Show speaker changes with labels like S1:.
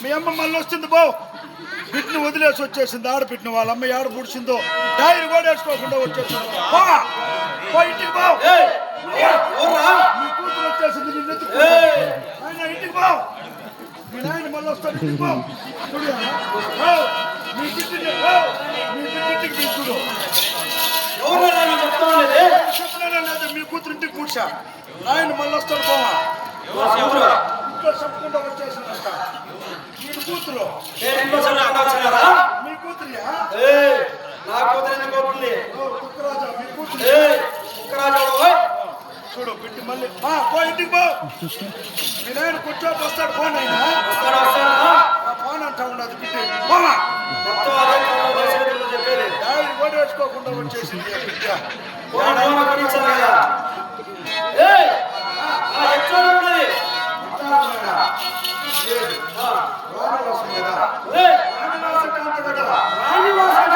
S1: మీ అమ్మ మళ్ళీ వస్తుంది బావు బిడ్డను వదిలేసి వచ్చేసింది ఆడబిడ్డను వాళ్ళ అమ్మ ఆడ పుడిచిందో టైర్ కూడా వేసుకోకుండా వచ్చేసింది ఇంటికి బావు మీ కూతురు వచ్చేసింది నిన్ను ఇంటికి బావు మీ నాయన మళ్ళీ వస్తాడు ఇంటికి బావు మీ బిడ్డకి తీసుకుడు చెప్పలేదా లేదు మీ కూతురు ఇంటికి కూర్చా నాయన మళ్ళీ వస్తాడు బావా ఇంట్లో చెప్పకుండా వచ్చేసిందంట మీ కూతురు మీ కూతురియా
S2: నా కూతురు ఎందుకు అవుతుంది
S1: కుక్కరాజా మీ కూతురు చూడు బిడ్డ మళ్ళీ పో ఇంటికి పో మీ నాయన కూర్చోకి వస్తాడు ఫోన్ అయినా ఫోన్ అంటా ఉండదు బిడ్డ దారి కూడా వేసుకోకుండా వచ్చేసింది బిడ్డ
S2: రాణివాసం